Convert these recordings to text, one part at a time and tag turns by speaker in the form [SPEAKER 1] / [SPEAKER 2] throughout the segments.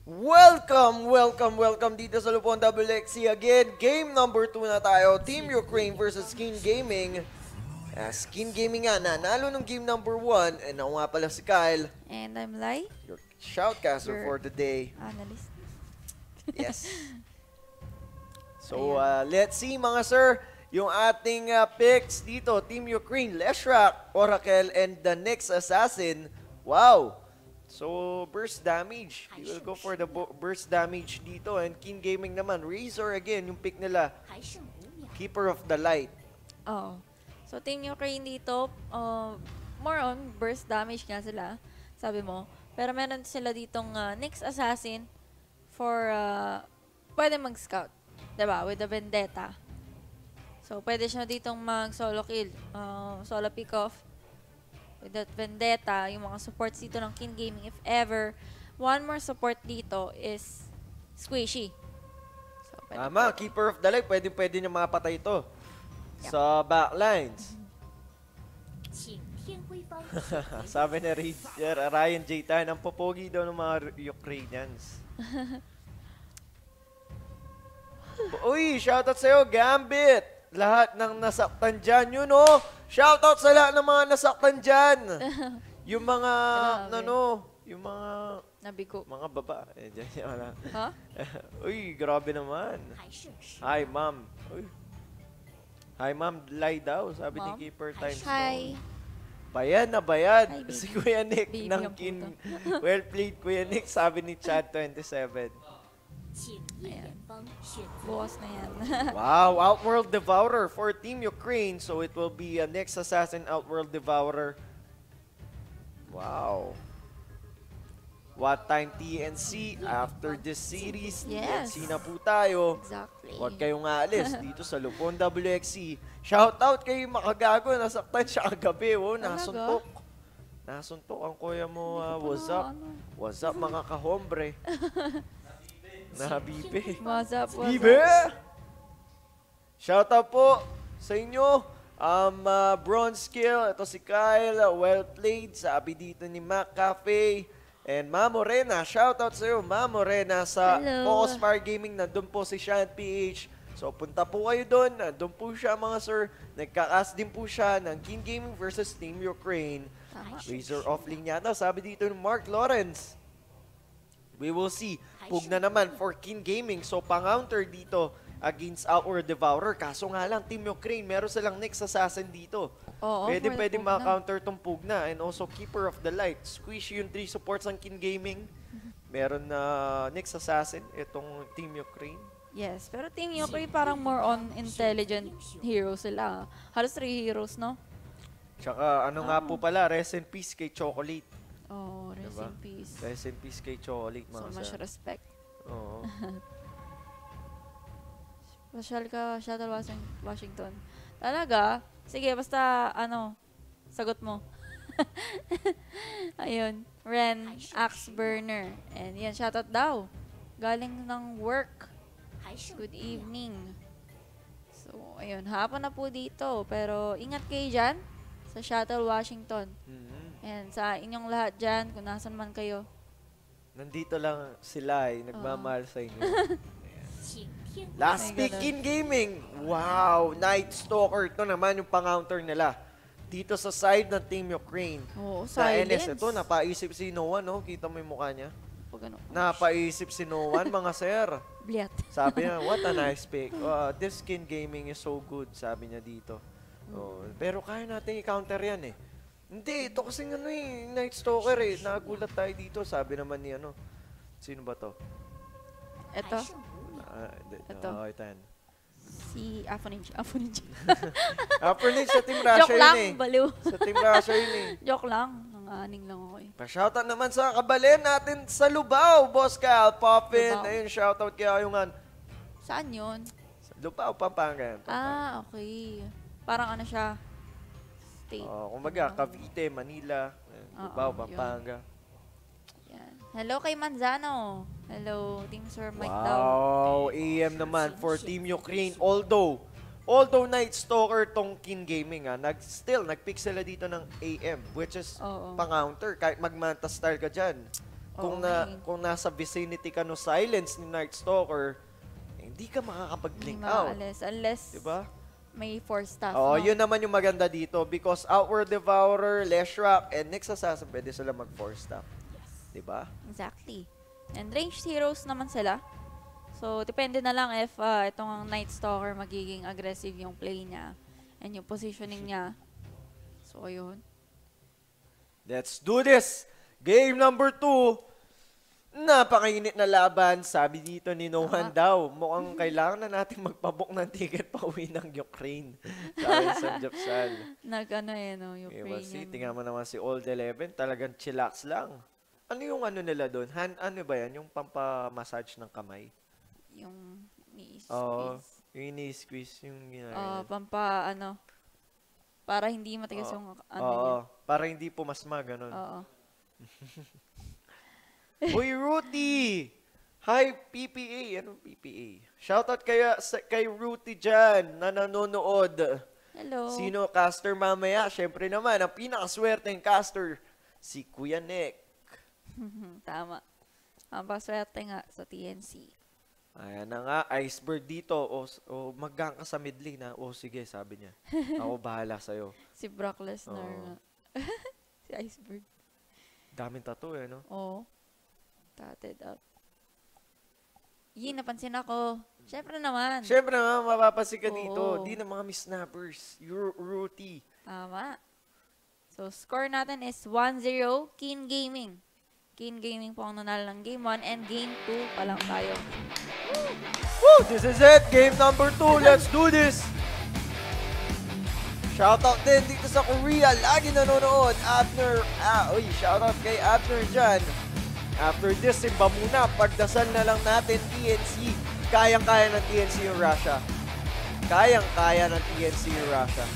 [SPEAKER 1] Welcome dito sa Lupon WXC again. Game number 2 na tayo. Team Ukraine versus Skin Gaming. Skin Gaming nga, nanalo ng game number 1. And ako nga pala si Kyle.
[SPEAKER 2] And I'm Lai.
[SPEAKER 1] Your shoutcaster for the day.
[SPEAKER 2] Analyst.
[SPEAKER 1] Yes. So, let's see mga sir. Yung ating picks dito. Team Ukraine, Leshrac, Oracle, and the next Assassin. Wow! So, burst damage. He will go for the burst damage dito. And King Gaming naman, Razor again, yung pick nila. Keeper of the Light.
[SPEAKER 2] Oo. So, Team Ukraine dito, more on burst damage nga sila, sabi mo. Pero meron sila ditong next assassin for, pwede mag-scout. Diba? With the Vendetta. So, pwede siya ditong mag-solo kill. Solo pick-off. With that Vendetta, yung mga supports dito ng King Gaming, if ever. One more support dito is Squishy. So,
[SPEAKER 1] Tama, Keeper of the Light, pwede niya mapatay ito. Yep. Sa backlines. Sabi ni Ryan J. Tan, ang popogi daw ng mga Ukrainians. Uy, shoutout sa'yo, Gambit! Lahat ng nasaktan dyan, yun o! Shoutout sa lahat ng mga nasaktan dyan! Yung mga, yung mga...
[SPEAKER 2] Nabigo.
[SPEAKER 1] Mga baba. Dyan siya wala.
[SPEAKER 2] Huh?
[SPEAKER 1] Uy, grabe naman. Hi, ma'am. Uy. Hi, ma'am. Lie daw, sabi ni Keeper Times.
[SPEAKER 2] Hi.
[SPEAKER 1] Bayan na bayan.
[SPEAKER 2] Hi,
[SPEAKER 1] si Kuya Nick
[SPEAKER 2] baby
[SPEAKER 1] ng Kin. Well played, Kuya Nick, sabi ni Chad27.
[SPEAKER 2] Ayan. Bukas na yan.
[SPEAKER 1] Wow, Outworld Devourer for Team Ukraine. So it will be a next assassin Outworld Devourer. Wow. What time TNC after this series?
[SPEAKER 2] Yes.
[SPEAKER 1] TNC na po tayo.
[SPEAKER 2] Exactly.
[SPEAKER 1] Huwag kayong aalis dito sa Lupon WXC. Shoutout kay Makagago. Nasaktan siya kagabi. Oh, nasuntok. Nasuntok ang kuya mo. What's up? What's up mga kahombre? Nabibe.
[SPEAKER 2] What's up?
[SPEAKER 1] Bibe! Shoutout po sa inyo. Bronze skill. Ito si Kyle. Well played. Sabi dito ni Mac Cafe. And Ma Morena. Shoutout sa iyo, Ma Morena sa Focus Fire Gaming. Nandun po si Sean PH. So punta po kayo doon. Nandun po siya mga sir. Nagkakas din po siya ng King Gaming versus Team Ukraine. Razor off-lane yata. Sabi dito ni Mark Lawrence. We will see. Pug na naman for King Gaming. So, pang-counter dito against Outworld Devourer. Kaso nga lang, Team Ukraine, meron silang next assassin dito. Pwede ma-counter tong pug na. And also, Keeper of the Light. Squish yung 3 supports ng King Gaming. Meron na next assassin, itong Team Ukraine.
[SPEAKER 2] Yes, pero Team Ukraine parang more on intelligent heroes sila. Halos 3 heroes, no?
[SPEAKER 1] Tsaka, ano nga po pala, rest in peace kay Chocolate.
[SPEAKER 2] Oh, rest in peace.
[SPEAKER 1] Rest in peace kay Chocolate, mga
[SPEAKER 2] So much respect.
[SPEAKER 1] Oo.
[SPEAKER 2] Pasyal ka, Shuttle Washington. Talaga? Sige, basta, sagot mo. Ayun. Ren, Axe Burner. And yan, shoutout daw. Galing ng work. Good evening. So, ayun. Hapon na po dito. Pero, ingat kayo dyan sa Shuttle Washington. And sa inyong lahat dyan, kung nasan man kayo.
[SPEAKER 1] Nandito lang sila nagmamahal sa inyo. Last pick in gaming. Wow, Night Stalker. Ito naman yung pang-counter nila. Dito sa side ng Team Ukraine.
[SPEAKER 2] Oo,
[SPEAKER 1] sa
[SPEAKER 2] silence.
[SPEAKER 1] NS. Ito, napaisip si Noan, no? Kita mo yung mukha niya.
[SPEAKER 2] Pag ano.
[SPEAKER 1] Napaisip si Noan, mga sir.
[SPEAKER 2] Bliat.
[SPEAKER 1] Sabi niya, what a nice pick. This Skin Gaming is so good, sabi niya dito. Pero kaya natin i-counter yan Hindi, ito kasing Night Stalker Nagulat tayo dito. Sabi naman ni sino ba to?
[SPEAKER 2] Ito?
[SPEAKER 1] Ito. Ito yan.
[SPEAKER 2] Si Afoninja. Afoninja.
[SPEAKER 1] Afoninja sa Team Russia
[SPEAKER 2] Joke lang,
[SPEAKER 1] yun
[SPEAKER 2] baliw.
[SPEAKER 1] Sa Team Russia yun
[SPEAKER 2] Joke lang. Nanganing lang ako
[SPEAKER 1] Pa-shoutout naman sa kabalin natin sa Lubao, Boss Cal, Poppin. Ayun, shoutout kaya yung
[SPEAKER 2] Saan yun?
[SPEAKER 1] Sa Lubao, Pampanga.
[SPEAKER 2] Okay. Parang siya? State.
[SPEAKER 1] Kumbaga, Cavite, Manila, Lubao, Pampanga.
[SPEAKER 2] Yan. Hello kay Manzano. Hello, Team Sir Mike daw.
[SPEAKER 1] Wow, AM naman for Team Ukraine. Although Night Stalker tong King Gaming nag-pick sila dito ng AM, which is pang-counter. Kahit mag-manta style ka dyan. kung nasa vicinity ka no silence ni Night Stalker, hindi ka makakapag-blink out.
[SPEAKER 2] Unless
[SPEAKER 1] Diba?
[SPEAKER 2] may force staff.
[SPEAKER 1] Yun naman yung maganda dito because Outward Devourer, Leshrac, and Nyx Assassin, pwede sila mag-force staff. Diba?
[SPEAKER 2] Exactly. And ranged heroes naman sila. So, depende na lang if itong Night Stalker magiging aggressive yung play niya and yung positioning niya. So, ayun.
[SPEAKER 1] Let's do this! Game number 2. Napakainit na laban. Sabi dito ni Nohan daw, mukhang kailangan na natin magpabook ng ticket pa uwi ng Ukraine. Sabi sa Japsal.
[SPEAKER 2] Ukrainian.
[SPEAKER 1] Tingnan mo naman si Old 11, talagang chillax lang. Ano yung ano nila doon? Ano ba yan? Yung pampamassage ng kamay?
[SPEAKER 2] Yung ni-squeeze.
[SPEAKER 1] Yung ini-squeeze yung
[SPEAKER 2] para hindi matigas yung
[SPEAKER 1] niya. Para hindi pumasma, ganun. Uy, Ruti! Hi, PPA. Anong PPA? Shoutout kay Ruti dyan na nanonood.
[SPEAKER 2] Hello.
[SPEAKER 1] Sino caster mamaya? Siyempre naman, ang pinakaswerteng caster, si Kuya Nick.
[SPEAKER 2] Tama. Ang paswerte nga sa TNC.
[SPEAKER 1] Ayan na nga, iceberg dito. Mag-gank ka sa mid lane na. Sige, sabi niya. Ako bahala sa'yo.
[SPEAKER 2] Si Brock Lesnar nga. Si Iceberg.
[SPEAKER 1] Daming tattoo no?
[SPEAKER 2] Oo. Tatted up. Napansin ako. Siyempre naman,
[SPEAKER 1] mapapansin ka dito.
[SPEAKER 2] Oo.
[SPEAKER 1] Di na mga misnappers. Ruti.
[SPEAKER 2] Tama. So, score natin is 1-0, Keen Gaming. Keen Gaming po ang nanalo ng Game 1 and Game 2 pa lang tayo.
[SPEAKER 1] Woo! This is it! Game number 2. Let's do this! Shoutout din dito sa Korea. Lagi nanonood. Abner. Shoutout kay Abner dyan. After this, simba muna. Pagdasal na lang natin TNC. Kayang-kaya ng TNC yung Russia. Kayang-kaya ng TNC yung Russia.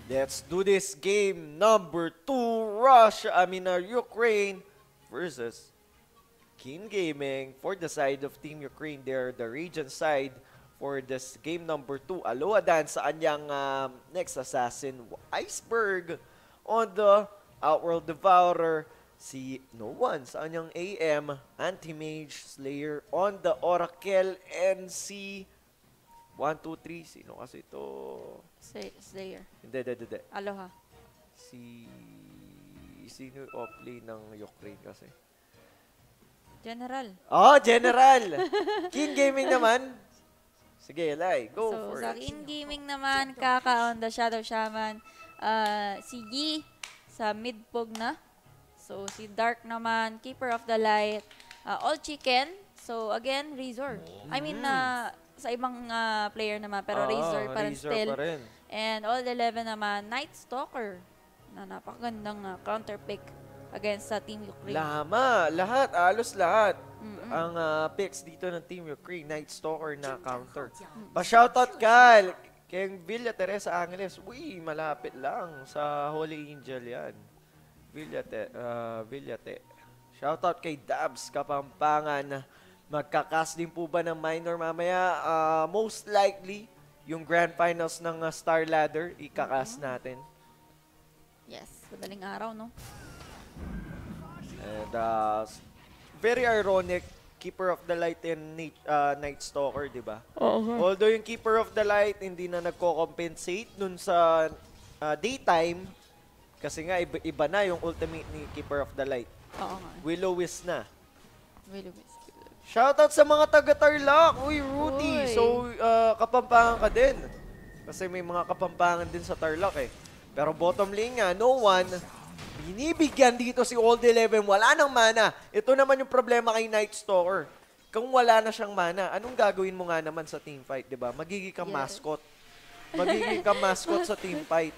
[SPEAKER 1] Let's do this game number 2. Ukraine versus Keen Gaming. For the side of Team Ukraine, they're the region side for this game number 2. Aloadan sa anyang next assassin, Iceberg. On the Outworld Devourer, si No One sa anyang AM, Anti-Mage Slayer. On the Oracle and si 1, 2, 3. Sino kasi ito?
[SPEAKER 2] Slayer.
[SPEAKER 1] Hindi.
[SPEAKER 2] Aloha.
[SPEAKER 1] Sino yung off-lane ng Ukraine kasi?
[SPEAKER 2] General.
[SPEAKER 1] General! Keen Gaming naman. Sige, Lai. Go for
[SPEAKER 2] Sa
[SPEAKER 1] it.
[SPEAKER 2] Keen Gaming naman, Kaka on the Shadow Shaman. Si Yi sa mid-pog na. So, si Dark naman, Keeper of the Light. All Chicken. So, again, Razor. I mean, sa ibang player naman, pero Razor pa rin still. And all 11 naman, Night Stalker. Na napakagandang counter pick against sa Team Ukraine.
[SPEAKER 1] Halos lahat. Ang picks dito ng Team Ukraine, Night Stalker na counter. Pa-shoutout Cal! Kay Villa Teresa Angeles. Malapit lang sa Holy Angel yan. Villate. Shoutout kay Dabs Kapampangan. Magkakas din po ba ng minor mamaya? Most likely, yung grand finals ng Star Ladder, ikakas natin.
[SPEAKER 2] Yes, madaling araw, no?
[SPEAKER 1] And very ironic, Keeper of the Light and Night Stalker, di ba? Although yung Keeper of the Light hindi na nagko-compensate dun sa daytime, kasi nga iba na yung ultimate ni Keeper of the Light.
[SPEAKER 2] Oo nga.
[SPEAKER 1] Will-O-Wisp na.
[SPEAKER 2] Will-O-Wisp.
[SPEAKER 1] Shoutout sa mga taga-Tarlac! Uy, Rudy! So, Kapampangan ka din. Kasi may mga Kapampangan din sa Tarlac eh. Pero bottom lane nga, No One. Binibigyan dito si Old 11. Wala nang mana. Ito naman yung problema kay Night Stalker. Kung wala na siyang mana, anong gagawin mo nga naman sa teamfight, di ba? Magiging ka mascot. Magiging ka mascot sa teamfight.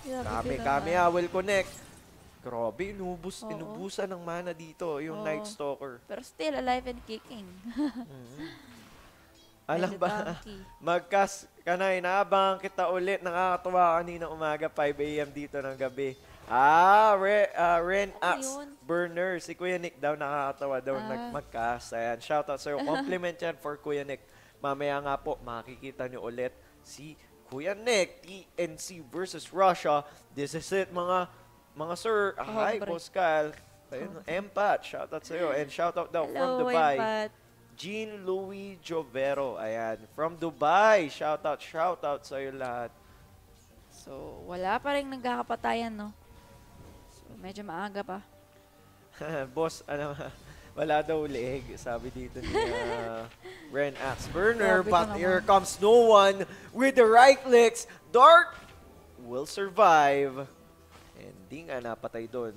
[SPEAKER 1] Kami, will connect. Grabe, inubusan ng mana dito, yung Night Stalker.
[SPEAKER 2] Pero still alive and kicking.
[SPEAKER 1] Alam ba, mag-cast ka na, inaabang kita ulit. Nakakatuwa kanina umaga, 5 AM dito ng gabi. Ren Axe Burner. Si Kuya Nick daw, nakakatawa daw mag-cast. Ayan, shoutout sa'yo. Compliment yan for Kuya Nick. Mamaya nga po, makikita nyo ulit si Kuya Nick, TNC versus Russia. This is it, mga mga sir, hi,
[SPEAKER 2] Hombre.
[SPEAKER 1] Boss Cal. Ayun, Empat, shoutout sa'yo. And shoutout daw from
[SPEAKER 2] Hello,
[SPEAKER 1] Dubai.
[SPEAKER 2] Empat.
[SPEAKER 1] Jean Louis Jovero, ayan. From Dubai, shoutout sa'yo lahat.
[SPEAKER 2] So, wala pa rin nagkakapatayan, no? So, medyo maaga pa.
[SPEAKER 1] Boss, wala daw leg, sabi dito ni Ren Axburner.
[SPEAKER 2] Grabe ka
[SPEAKER 1] But
[SPEAKER 2] naman.
[SPEAKER 1] here comes no one with the right clicks. Dark will survive. And di nga napatay doon.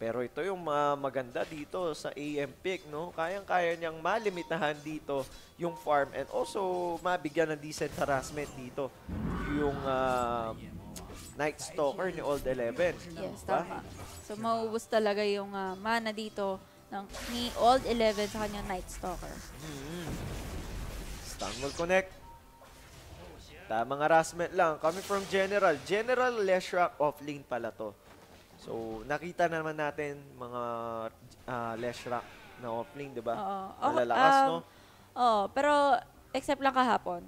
[SPEAKER 1] Pero ito yung maganda dito sa AM pick, no? Kayang-kaya niyang malimitahan dito yung farm and also mabigyan ng decent harassment dito yung Night Stalker ni Old 11.
[SPEAKER 2] Yes,
[SPEAKER 1] Diba?
[SPEAKER 2] tama. So, mauubos talaga yung mana dito ni Old 11 sa kanyang Night Stalker.
[SPEAKER 1] Stun will connect. Tamang harassment lang. Coming from General. General Leshrac off-lane pala to. So, nakita naman natin mga Leshrac na off-lane, di ba?
[SPEAKER 2] Oo.
[SPEAKER 1] Malalakas, no?
[SPEAKER 2] Oo, pero except lang kahapon.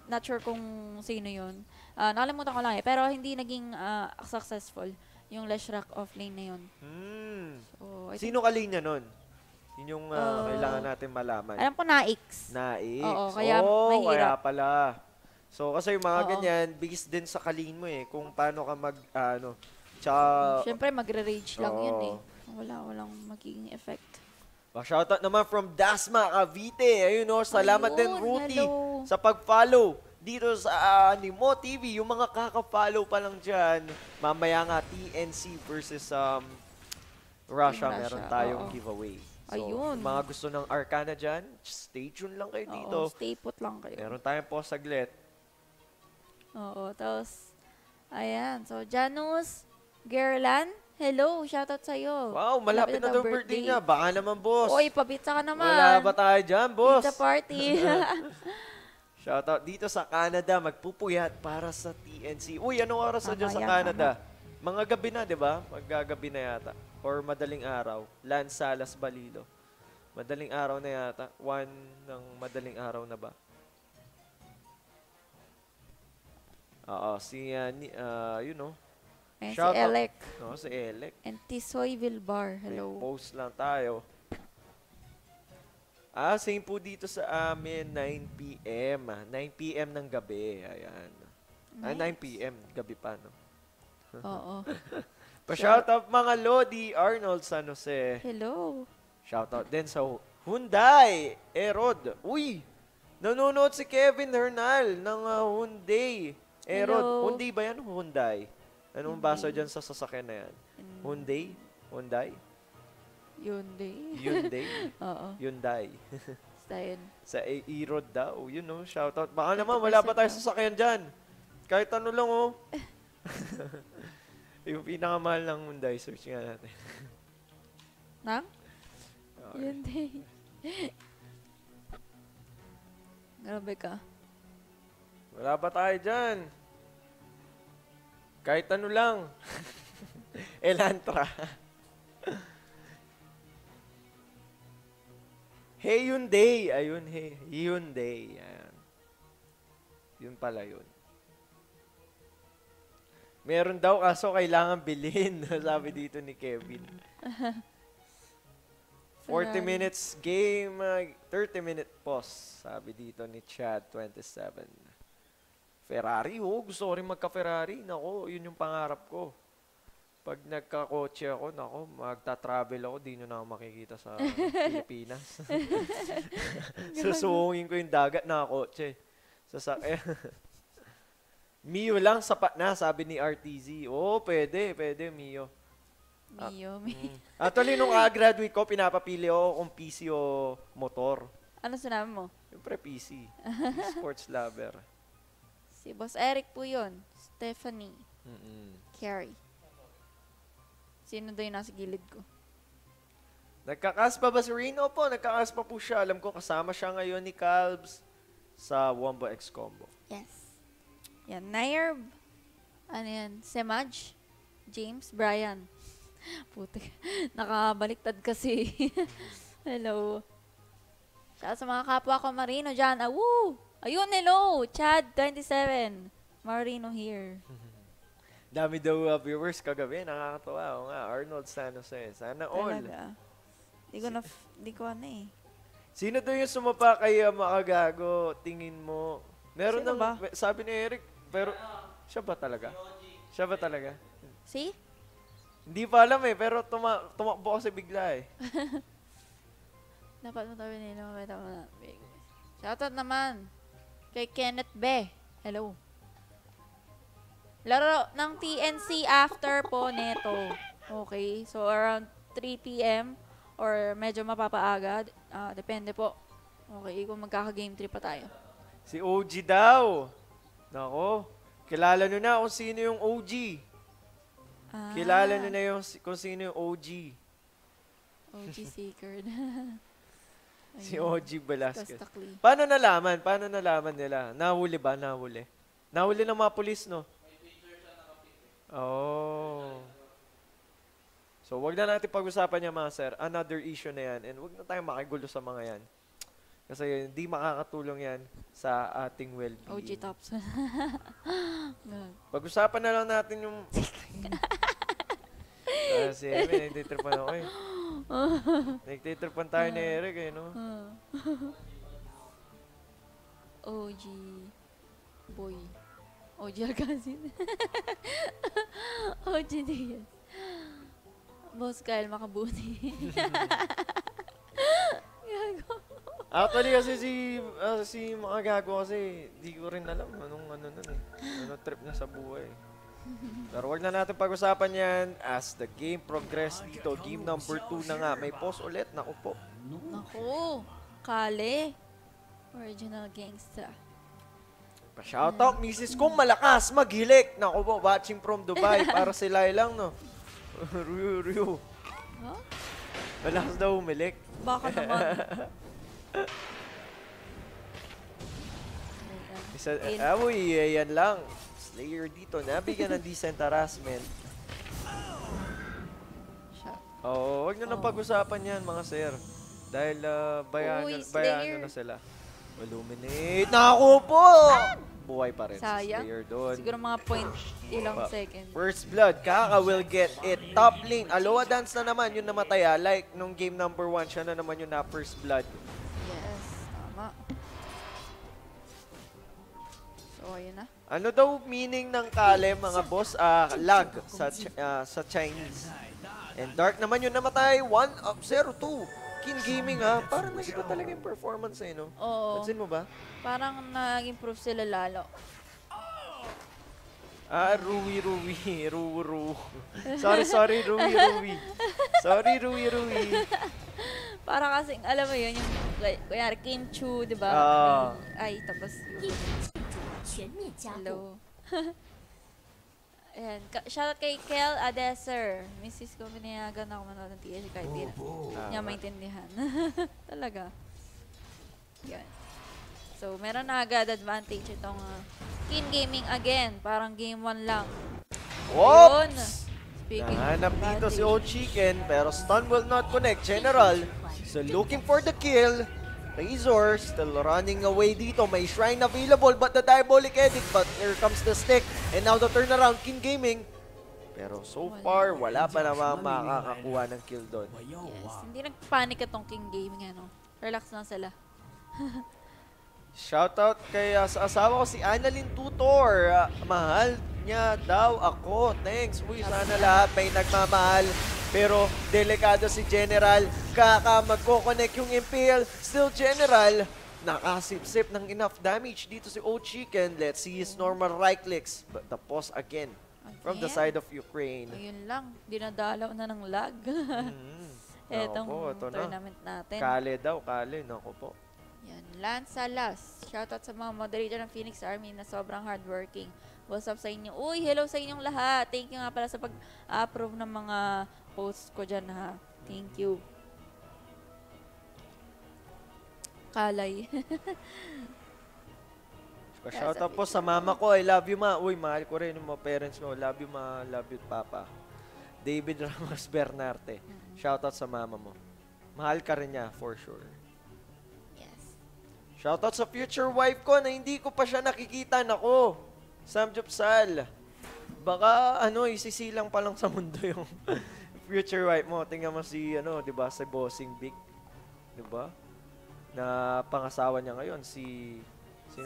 [SPEAKER 2] Not sure kung sino yun. Nakalimutan ko lang eh. Pero hindi naging successful yung Leshrac off-lane na yun. So, I think,
[SPEAKER 1] Sino ka-lane niya nun? Yun yung kailangan natin malaman.
[SPEAKER 2] alam ko Naix.
[SPEAKER 1] Naix.
[SPEAKER 2] Oo, kaya
[SPEAKER 1] Kaya
[SPEAKER 2] mahirap.
[SPEAKER 1] pala. So, kasi yung mga
[SPEAKER 2] Oo.
[SPEAKER 1] ganyan, bigis din sa kalin mo eh. Kung paano ka tsaka,
[SPEAKER 2] Siyempre, magre-rage lang yun
[SPEAKER 1] Oo.
[SPEAKER 2] eh. Walang magiging effect.
[SPEAKER 1] shoutout naman from Dasma Cavite. Ayun o, salamat
[SPEAKER 2] Ayun,
[SPEAKER 1] din Ruti
[SPEAKER 2] hello.
[SPEAKER 1] sa pag-follow dito sa Animo TV. Yung mga kaka-follow pa lang dyan, mamaya nga TNC versus Russia,
[SPEAKER 2] Team
[SPEAKER 1] meron
[SPEAKER 2] Russia,
[SPEAKER 1] tayong
[SPEAKER 2] oo.
[SPEAKER 1] giveaway. So,
[SPEAKER 2] Ayun.
[SPEAKER 1] yung mga gusto ng Arcana dyan, stay tuned lang kayo dito.
[SPEAKER 2] Oo, stay put lang kayo.
[SPEAKER 1] Meron tayong po saglit.
[SPEAKER 2] Oo, tapos, ayan. So, Janus Gerlan, hello, shoutout sa'yo.
[SPEAKER 1] Wow, malapit na
[SPEAKER 2] daw
[SPEAKER 1] daw birthday niya. Baka naman, boss.
[SPEAKER 2] Oy, pabitsa ka naman.
[SPEAKER 1] Wala ba tayo dyan, boss?
[SPEAKER 2] Pizza party.
[SPEAKER 1] Shoutout dito sa Canada, magpupuyat para sa TNC. Uy, anong oras na
[SPEAKER 2] Tama
[SPEAKER 1] dyan sa
[SPEAKER 2] yan,
[SPEAKER 1] Canada? Mga gabi na, di ba? Maggagabi na yata. Or madaling araw. Lance Salas Balilo. Madaling araw na yata. 1 ng madaling araw na ba? Oo, you know.
[SPEAKER 2] Ayan, si
[SPEAKER 1] Shoutout.
[SPEAKER 2] Elec.
[SPEAKER 1] No, si Elec.
[SPEAKER 2] And Tisoy Vilbar,
[SPEAKER 1] May
[SPEAKER 2] hello.
[SPEAKER 1] post lang tayo. Same po dito sa amin, 9 p.m. 9 p.m. ng gabi. Ayan. 9 p.m. Gabi pa, no?
[SPEAKER 2] Oo.
[SPEAKER 1] Pa-shoutout mga Lodi, Arnold San Jose.
[SPEAKER 2] Hello.
[SPEAKER 1] Shoutout din sa Hyundai, Erod. Uy! Nanonood si Kevin Hernal ng Hyundai. Erod.
[SPEAKER 2] Hello.
[SPEAKER 1] Hyundai ba yan? Hyundai. Anong basa dyan sa sasakyan na yan? Hyundai? Hyundai? Hyundai?
[SPEAKER 2] Oo.
[SPEAKER 1] Hyundai.
[SPEAKER 2] Basta yun.
[SPEAKER 1] Sa Erod daw. You know, shoutout. Baka naman wala pa tayo sasakyan dyan. Kahit ano lang, oh. Yung pinakamahal ng Hyundai, search nga natin.
[SPEAKER 2] Nang?
[SPEAKER 1] Okay.
[SPEAKER 2] Yun din. Grabe ka.
[SPEAKER 1] Wala pa tayo dyan. Kahit ano lang. Elantra. Hey Hyundai. Ayun, hey. Hyundai. Ayan. Yun pala yun. Meron daw kaso kailangan bilhin. Sabi dito ni Kevin. 40 minutes game, 30-minute pause. Sabi dito ni Chad27. Ferrari, gusto ko rin magka-Ferrari. Nako, yun yung pangarap ko. Pag nagka-kotse ako, nako, magta-travel ako, di nyo na ako makikita sa Pilipinas. Susungin ko yung dagat na kotse. Sasakyan. Mio lang, sapat na, sabi ni RTZ. Pwede, Mio.
[SPEAKER 2] Mio.
[SPEAKER 1] Actually, nung graduate ko, pinapapili ako kung PC o motor.
[SPEAKER 2] Ano sinabi mo?
[SPEAKER 1] Siyempre, PC. Sports lover.
[SPEAKER 2] Si Boss Eric po yun. Stephanie. Carrie. Sino daw yung nasa gilid ko?
[SPEAKER 1] Nagkakas pa ba si Reno po? Nagkakas pa po siya. Alam ko, kasama siya ngayon ni Calbs sa Wombo X Combo.
[SPEAKER 2] Yes. Yan. Nairb. Ano yan? Semaj. James. Brian. Putik. Nakabaliktad kasi. Hello. Shout sa mga kapwa ko Marino dyan. Woo! Ayun, hello! Chad27. Marino here.
[SPEAKER 1] Dami daw viewers kagabi. Nakakatawa. Oo nga, Arnold San Jose. Sana all.
[SPEAKER 2] Talaga. Di ko ano eh.
[SPEAKER 1] Sino daw yung sumapa kay Makagago? Tingin mo. Meron
[SPEAKER 2] Sino
[SPEAKER 1] ng,
[SPEAKER 2] ba?
[SPEAKER 1] sabi ni Eric, pero siya ba talaga? Siya ba talaga?
[SPEAKER 2] See?
[SPEAKER 1] Hindi pa alam eh, pero tumakbo kasi bigla eh.
[SPEAKER 2] Dapat mo tabi nila. Shoutout naman kay Kenneth B. Hello. Laro ng TNC after po neto. Okay, so around 3 p.m. or medyo mapapaaga. Depende po. Okay, kung magkaka-game 3 pa tayo.
[SPEAKER 1] Si OG daw. Nako, kilala nyo na kung sino yung OG. Kilala nyo na yung kung sino yung OG.
[SPEAKER 2] OG Seeker.
[SPEAKER 1] Si OG Velasquez.
[SPEAKER 2] Kastakli.
[SPEAKER 1] Paano nalaman nila? Nahuli ba? Nahuli ng mga pulis, no? Oh. So, wag na natin pag-usapan yan, mga sir. Another issue na yan. And wag na tayong makigulo sa mga yan. Kasi hindi makakatulong yan sa ating well-being.
[SPEAKER 2] OG Tops.
[SPEAKER 1] Pag-usapan na lang natin yung... si Emi, nagtitripan ako eh. Nagtitripan tayo ni Eric eh, no?
[SPEAKER 2] OG Boy. OG Alcacin. OG Diaz. Boss Kyle Makabuti. Gago.
[SPEAKER 1] Actually kasi si Makagago kasi di ko rin alam anong ano nun eh. Ano trip niya sa buhay. Pero wag na natin pag-usapan yan as the game progress dito. Game number 2 na nga. May pause ulit. Naku po.
[SPEAKER 2] Naku. Kale. Original gangsta.
[SPEAKER 1] Pa-shoutout, misis kong malakas, maghilik. Naku po, watching from Dubai. Para sila lang, no? Ryu.
[SPEAKER 2] Huh?
[SPEAKER 1] Malakas daw umilik.
[SPEAKER 2] Baka naman.
[SPEAKER 1] Yan lang. Slayer dito, nabigyan ng decent harassment. Oo, wag nyo nang pag-usapan yan, mga sir. Dahil bayan nyo na sila. Illuminate. Naku po! Buhay pa rin si
[SPEAKER 2] Sayang.
[SPEAKER 1] Slayer doon.
[SPEAKER 2] Siguro mga point ilang second.
[SPEAKER 1] First blood, Kaka will get it. Top lane, Aloha Dance na naman yung namatay. Like, nung game number 1, siya na naman yung na first blood.
[SPEAKER 2] Yes, tama. So, ayun na.
[SPEAKER 1] Ano daw meaning ng Kale, mga boss? Lag sa Chinese. And Dark naman yung namatay. 1-0-2. Kin Gaming ha. Parang nag-iba talaga yung performance eh, no?
[SPEAKER 2] Oo.
[SPEAKER 1] Pansin mo ba?
[SPEAKER 2] Parang nag-improve sila lalo.
[SPEAKER 1] Rui. Ru. Sorry, Rui. Sorry, Rui.
[SPEAKER 2] Para kasing, alam mo yun, yung, kuyari, Kim Chu, di ba? Ay, tapos yun. Hello. Ayan. Shoutout kay Kel Adeser. Mrs. ko, binayagan ako manood ng TS kahit di niya maintindihan. Talaga. Yan. So, meron na agad advantage itong Kin Gaming again. Parang game 1 lang. Yun. Speaking
[SPEAKER 1] Nahanap
[SPEAKER 2] of
[SPEAKER 1] dito si
[SPEAKER 2] advantage.
[SPEAKER 1] Old Chicken, pero stun will not connect. General, so looking for the kill. Razor still running away dito. May shrine available, but the diabolic edict. But here comes the stick. And now the turnaround, King Gaming. Pero so far, wala pa naman makakakuha ng kill doon.
[SPEAKER 2] Yes. Hindi nagpanik itong King Gaming, ano. Relax na sila.
[SPEAKER 1] Shoutout kay sa asawa ko si Annalyn Tutor. Mahal niya daw ako. Thanks. Uy, sana lahat may nagmamahal. Pero delikado si General. Kaka magko-connect yung Impale. Still General. Nakasip-sip ng enough damage dito si Old Chicken. Let's see his normal right clicks. But the pause again from the side of Ukraine.
[SPEAKER 2] Ayun lang. Dinadalaw na ng lag. Etong tournament natin.
[SPEAKER 1] Kale daw. Kale. Naku po.
[SPEAKER 2] Yan. Lance Salas. Shoutout sa mga moderator ng Phoenix Army na sobrang hardworking. What's up sa inyo? Uy, hello sa inyong lahat. Thank you nga pala sa pag-approve ng mga posts ko dyan ha. Thank you. Kalay.
[SPEAKER 1] Shoutout po sa mama ko. I love you, ma. Uy, mahal ko rin yung mga parents ko. Love you, ma. Love you, papa. David Ramos Bernarte. Shoutout sa mama mo. Mahal ka rin niya, for sure. Shoutout sa future wife ko na hindi ko pa siya nakikita. Nako, Sam Jopsal. Baka, isisilang pa lang sa mundo yung future wife mo. Tingnan mo si, di ba, si Bossing Big. Di ba? Na pangasawa niya ngayon, sino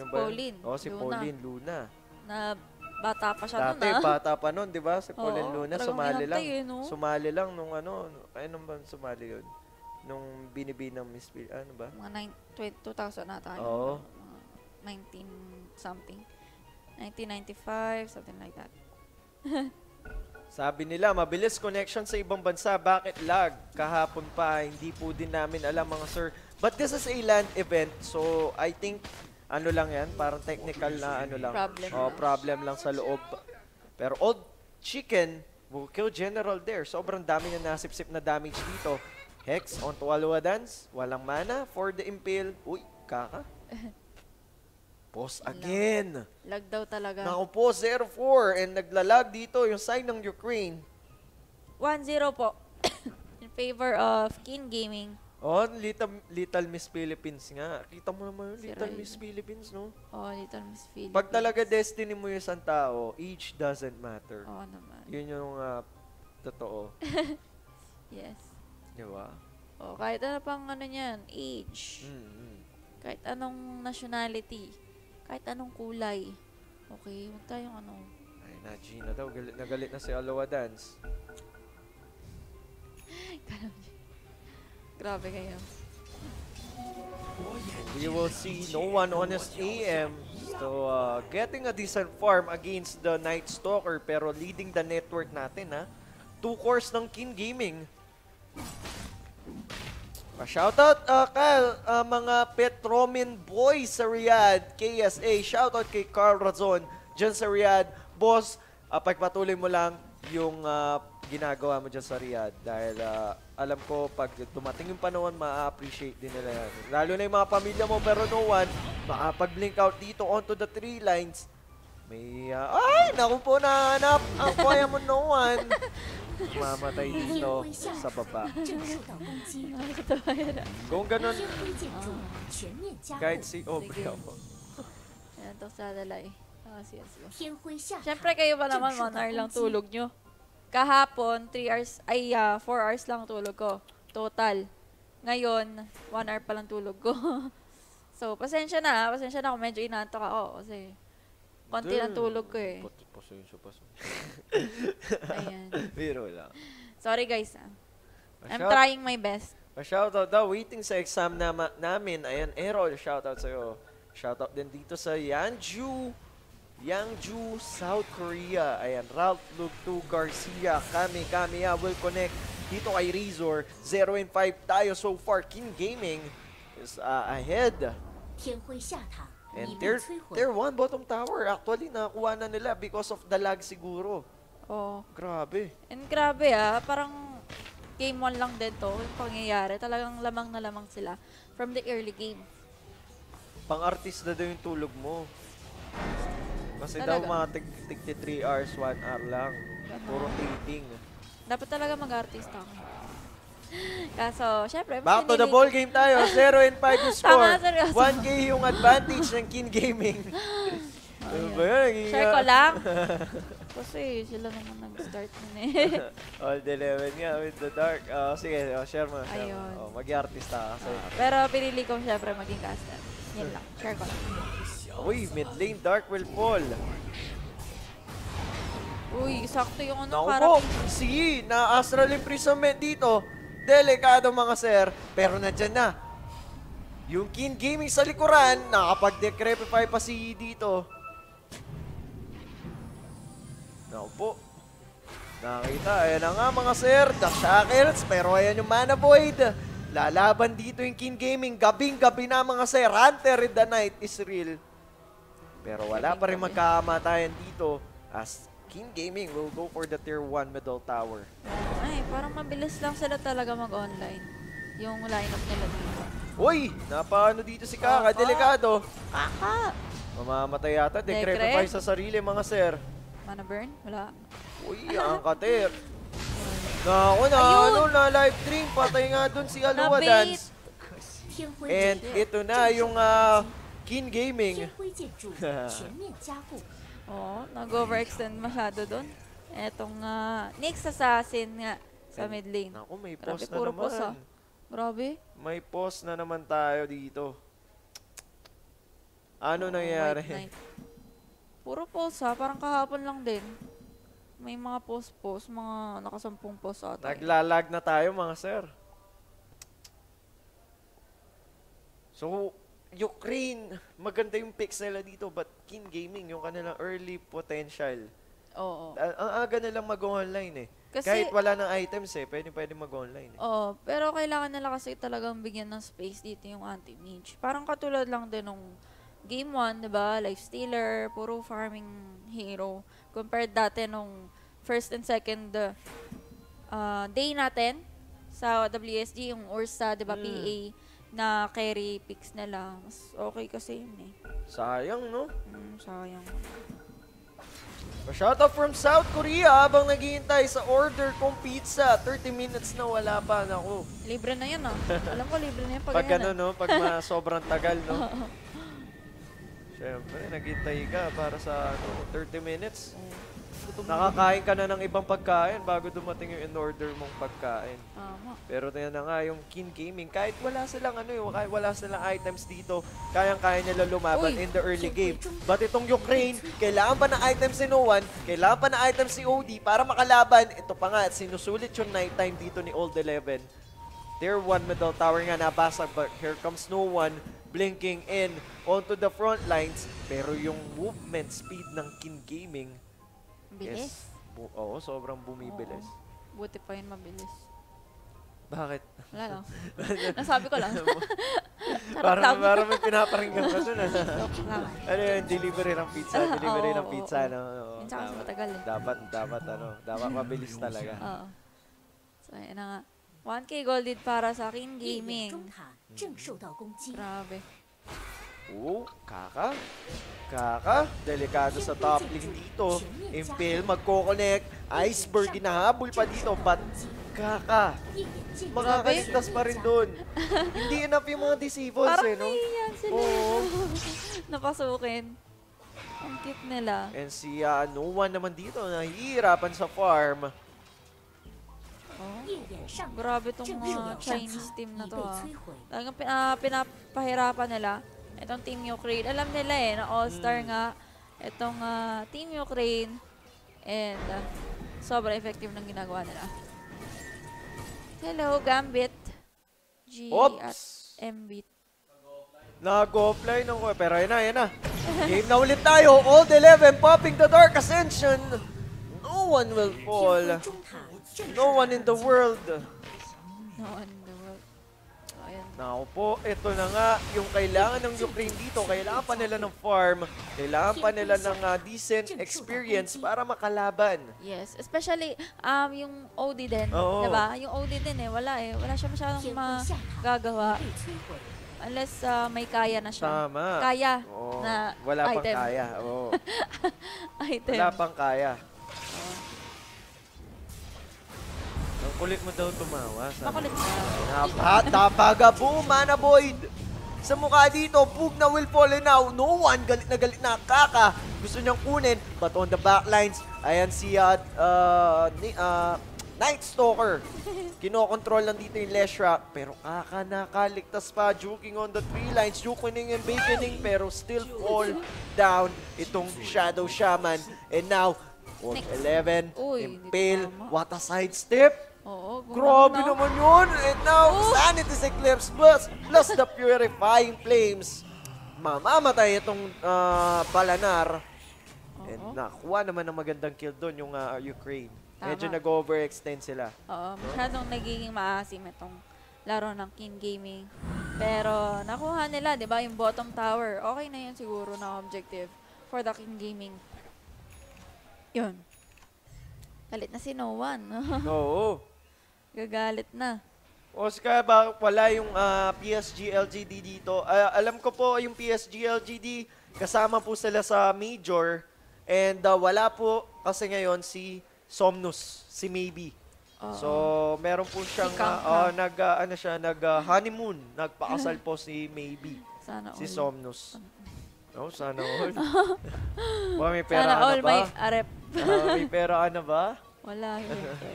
[SPEAKER 1] ba?
[SPEAKER 2] Pauline
[SPEAKER 1] Oh, si
[SPEAKER 2] Luna.
[SPEAKER 1] Pauline Luna.
[SPEAKER 2] Na bata pa siya
[SPEAKER 1] Dati,
[SPEAKER 2] nun,
[SPEAKER 1] bata pa nun, di ba? Si Pauline
[SPEAKER 2] Oo,
[SPEAKER 1] Luna,
[SPEAKER 2] talagang
[SPEAKER 1] sumali lang.
[SPEAKER 2] inantay no?
[SPEAKER 1] Sumali lang nung ano ba sumali yun? Nung binibinang Miss ano ba?
[SPEAKER 2] Mga 2000 na tayo.
[SPEAKER 1] Oo.
[SPEAKER 2] 19 something. 1995, something like that.
[SPEAKER 1] Sabi nila, mabilis connection sa ibang bansa. Bakit lag? Kahapon pa, hindi po din namin alam mga sir. But this is a land event, so I think, lang yan, parang technical na lang.
[SPEAKER 2] Problem
[SPEAKER 1] Oh,
[SPEAKER 2] lang.
[SPEAKER 1] problem lang sa loob. Pero Old Chicken will kill General there. Sobrang dami na nasipsip na damage dito. Hex onto Aluadance. Walang mana for the Impale. Uy, kaka. Pause again.
[SPEAKER 2] Lag daw talaga.
[SPEAKER 1] Naku po, 0-4. And naglalag dito yung side ng Ukraine.
[SPEAKER 2] 1-0 po. In favor of King Gaming.
[SPEAKER 1] Oh, Little Miss Philippines nga. Kita mo naman yun,
[SPEAKER 2] Si
[SPEAKER 1] Little
[SPEAKER 2] Ryan.
[SPEAKER 1] Miss Philippines, no?
[SPEAKER 2] Oh, Little Miss Philippines.
[SPEAKER 1] Pag talaga destiny mo yung isang tao, age doesn't matter.
[SPEAKER 2] Oo naman.
[SPEAKER 1] Yun yung totoo.
[SPEAKER 2] Yes.
[SPEAKER 1] Di ba?
[SPEAKER 2] Oh, kahit ano pang niyan, age. Kahit anong nationality. Kahit anong kulay. Okay, huwag tayong
[SPEAKER 1] Ay, na Gina daw. Galit na galit na si Aloha Dance.
[SPEAKER 2] Grabe kayo.
[SPEAKER 1] We will see no one on his AM. So, getting a decent farm against the Night Stalker pero leading the network natin, ha? 2 cores ng King Gaming. Shoutout, Kyle, mga Petromin boys sa Riyadh, KSA. Shoutout kay Carl Razon dyan sa Riyadh. Boss, pagpatuloy mo lang yung ginagawa mo dyan sa Riyadh. Dahil alam ko, pag dumating yung panahon, ma-appreciate din nila yan. Lalo na yung mga pamilya mo, pero no one, makapag-blink out dito onto the 3 lines. May, ay, naku po, nahanap. Ang kaya mo no one. Mamatay dito sa baba. Kung ganun, kahit si Aubrey ako.
[SPEAKER 2] Ayan, to sa lalay. Sige. Siyempre kayo ba naman 1 hour lang tulog nyo? Kahapon, 4 hours lang tulog ko. Total. Ngayon, 1 hour pa lang tulog ko. So, pasensya na kung medyo inaantok ako kasi konti lang tulog ko eh.
[SPEAKER 1] Pasensya.
[SPEAKER 2] Ayan.
[SPEAKER 1] Biro lang.
[SPEAKER 2] Sorry guys I'm trying my best.
[SPEAKER 1] Shoutout daw, waiting sa exam namin. Ayan, Errol, shoutout sa'yo. Shoutout din dito sa Yangju, South Korea. Ayan, Ralph Lugtu Garcia, Kami will connect dito kay Razor. 0-5 tayo so far. King Gaming is ahead. And tier 1 bottom tower. Actually, nakakuha na nila because of the lag siguro.
[SPEAKER 2] Oh.
[SPEAKER 1] Grabe.
[SPEAKER 2] And grabe parang game 1 lang din to, yung pangyayari. Talagang lamang na lamang sila from the early game.
[SPEAKER 1] Pang-artista daw yung tulog mo. Kasi
[SPEAKER 2] Talaga?
[SPEAKER 1] daw mga tig 3 hours, 1 hour lang. Puro dating.
[SPEAKER 2] Dapat talaga mag-artista ako. Kaso, syempre,
[SPEAKER 1] Back to the ball game tayo. 0-5 yung score.
[SPEAKER 2] Tama, seryoso.
[SPEAKER 1] 1K yung advantage ng King Gaming. Ano ba yun?
[SPEAKER 2] Share ko lang. Kasi sila naman nag-start nun
[SPEAKER 1] All the 11 nga with the dark. Sige, share mo.
[SPEAKER 2] Ayun.
[SPEAKER 1] Mag-artista ka kasi.
[SPEAKER 2] Pero pinili ko syempre maging caster. Yan lang. Share ko lang.
[SPEAKER 1] Uy, mid lane dark will fall.
[SPEAKER 2] Uy, sakto yung
[SPEAKER 1] Naku
[SPEAKER 2] parang...
[SPEAKER 1] po, si na Astral Imprisonment dito. Delikado mga sir, pero nandyan na. Yung King Gaming sa likuran, nakapag-decrepify pa si dito. Naku po. Nakita, ayan na nga mga sir, the shackles, pero ayan yung mana void. Lalaban dito yung King Gaming, gabing-gabi na mga sir, Hunter in the night is real. Pero wala pa rin magkakamatayan dito as King Gaming will go for the tier 1 middle tower.
[SPEAKER 2] Ay, parang mabilis lang sila talaga mag-online. Yung lineup nila dito.
[SPEAKER 1] Uy! Napaano dito si Kaka, delikado.
[SPEAKER 2] Kaka!
[SPEAKER 1] Mamamatay yata, decrepify sa sarili mga sir.
[SPEAKER 2] Mana burn? Wala.
[SPEAKER 1] Uy, ang kater. Naku na live stream, patay nga dun si Aloha Dance. And ito na yung King Gaming.
[SPEAKER 2] Oo, nag-overextend masyado doon. Etong next assassin nga sa mid lane.
[SPEAKER 1] Naku, may
[SPEAKER 2] Grabe,
[SPEAKER 1] pause na
[SPEAKER 2] puro
[SPEAKER 1] naman.
[SPEAKER 2] pause, ah. Grabe.
[SPEAKER 1] May pause na naman tayo dito. Ano
[SPEAKER 2] Oo,
[SPEAKER 1] nangyari?
[SPEAKER 2] White Knight. Puro pause ha, parang kahapon lang din. May mga post-post, mga nakasampung post ata.
[SPEAKER 1] Naglalag na tayo mga sir. So, Ukraine, maganda yung picks nila dito, but King Gaming, yung kanilang early potential.
[SPEAKER 2] Oo.
[SPEAKER 1] Ang aga nilang mag-online eh.
[SPEAKER 2] Kasi,
[SPEAKER 1] Kahit wala ng items eh, pwede mag-online eh.
[SPEAKER 2] oo, pero kailangan nila kasi talagang bigyan ng space dito yung anti-mage. Parang katulad lang din nung Game 1, diba? Lifestealer, puro farming hero. Compared dati nung first and second day natin sa WSG, yung Ursa, diba, PA, na carry picks nila. Mas okay kasi yun eh.
[SPEAKER 1] Sayang, no?
[SPEAKER 2] Sayang.
[SPEAKER 1] Shoutout from South Korea habang naghihintay sa order kong pizza. 30 minutes na wala pa. Naku.
[SPEAKER 2] Libre na yan ah. Alam ko libre na yan pag,
[SPEAKER 1] Pag
[SPEAKER 2] yan,
[SPEAKER 1] ano, no? Pag sobrang tagal, no? Siyempre, naghintay ka para sa 30 minutes. Nakakain ka na ng ibang pagkain bago dumating yung in-order mong pagkain.
[SPEAKER 2] Tama.
[SPEAKER 1] Pero yan na nga, yung King Gaming, kahit wala silang kahit wala silang items dito, kayang-kaya nila lumaban in the early game. But itong Ukraine, kailangan pa ng items si Noan, kailangan pa ng items si OD para makalaban. Ito pa nga, sinusulit yung night time dito ni Old 11. Their one middle tower nga nabasag, but here comes Noan blinking in onto the front lines. Pero yung movement speed ng King Gaming,
[SPEAKER 2] Bilis.
[SPEAKER 1] oo, sobrang bumibilis.
[SPEAKER 2] Oo. Buti pa yun mabilis.
[SPEAKER 1] Bakit?
[SPEAKER 2] Wala lang. Nasabi ko lang. Charot lang.
[SPEAKER 1] Parang may pinaparinggan ka dun.
[SPEAKER 2] Joke lang.
[SPEAKER 1] Ano yun, delivery ng pizza, delivery
[SPEAKER 2] Oo,
[SPEAKER 1] ng pizza.
[SPEAKER 2] oo.
[SPEAKER 1] No? Oo,
[SPEAKER 2] Minsan kasi matagal eh.
[SPEAKER 1] Dapat mabilis talaga.
[SPEAKER 2] Oo. So, yun na nga. 1K gold lead para sa King Gaming. Grabe.
[SPEAKER 1] Oo, Kaka. Delikado sa top lane dito. Impale, magko-connect. Iceberg, hinahabol pa dito. But, Kaka, makakaligtas pa rin dun. Hindi enough yung mga disciples
[SPEAKER 2] Parang
[SPEAKER 1] eh, no?
[SPEAKER 2] naiiyan sila.
[SPEAKER 1] Oo.
[SPEAKER 2] Napasukin. Ang cute nila.
[SPEAKER 1] And si Noan naman dito, nahihirapan sa farm.
[SPEAKER 2] Oh. Grabe tong Chinese team na to ah. Talagang pinapahirapan nila. Itong Team Ukraine. Alam nila eh, na all-star nga. Itong Team Ukraine. And sobrang effective ng ginagawa nila. Hello, Gambit. G
[SPEAKER 1] Oops!
[SPEAKER 2] at Mbit.
[SPEAKER 1] Nag-offline ako. Pero yan na. Game na ulit tayo. Old 11 popping the Dark Ascension. No one will fall. No one in the world.
[SPEAKER 2] No one in the world. So, ayan.
[SPEAKER 1] Naku po, ito na nga. Yung kailangan ng Ukraine dito. Kailangan pa nila ng farm. Kailangan pa nila ng decent experience para makalaban.
[SPEAKER 2] Yes, especially yung OD din,
[SPEAKER 1] Oo.
[SPEAKER 2] 'di ba? Yung OD din wala siya masyadong magagawa unless may kaya na siya.
[SPEAKER 1] Tama.
[SPEAKER 2] Kaya
[SPEAKER 1] Oo.
[SPEAKER 2] na
[SPEAKER 1] Wala pang
[SPEAKER 2] item.
[SPEAKER 1] kaya. Oo.
[SPEAKER 2] Item.
[SPEAKER 1] Wala pang kaya. Ang kulit mo daw tumawa.
[SPEAKER 2] Makulit na.
[SPEAKER 1] Napagabu, Mana Void. Sa mukha dito, Pug na will fall in now. No one, galit na Kaka. Gusto niyang kunin, but on the backlines, ayan si Night Stalker. Kinokontrol lang dito yung Leshra, pero Kaka nakaligtas pa. Juking on the 3 lines, juking and baconing, pero still fall down itong Shadow Shaman. And now, Old 11,
[SPEAKER 2] Uy,
[SPEAKER 1] Impale,
[SPEAKER 2] hindi tama.
[SPEAKER 1] what a sidestep.
[SPEAKER 2] Oo,
[SPEAKER 1] Grabe
[SPEAKER 2] gumana.
[SPEAKER 1] naman yun! And now, Sanity's Eclipse plus the Purifying Flames. Mamamatay itong Palanar. And nakuha naman ng magandang kill doon yung Ukraine. Medyo
[SPEAKER 2] Tama.
[SPEAKER 1] nag-overextend sila.
[SPEAKER 2] Oo, masyadong nagiging maasim itong laro ng King Gaming. Pero nakuha nila, 'di ba, yung bottom tower. Okay na 'yan siguro na objective for the King Gaming. 'Yun. Galit na si No One.
[SPEAKER 1] Oo.
[SPEAKER 2] Gagalit na.
[SPEAKER 1] Oscar, bakit wala yung PSG LGD dito? Alam ko po yung PSG LGD, kasama po sila sa Major. And wala po kasi ngayon si Somnus, si Maybe. So, meron po siyang nag-honeymoon, nagpakasal po si Maybe,
[SPEAKER 2] Sana
[SPEAKER 1] si
[SPEAKER 2] all.
[SPEAKER 1] Somnus. Oh, sana all. May pera
[SPEAKER 2] Sana
[SPEAKER 1] ka na
[SPEAKER 2] all
[SPEAKER 1] ba?
[SPEAKER 2] may arep.
[SPEAKER 1] May pera ka na ba?
[SPEAKER 2] Wala, syempre.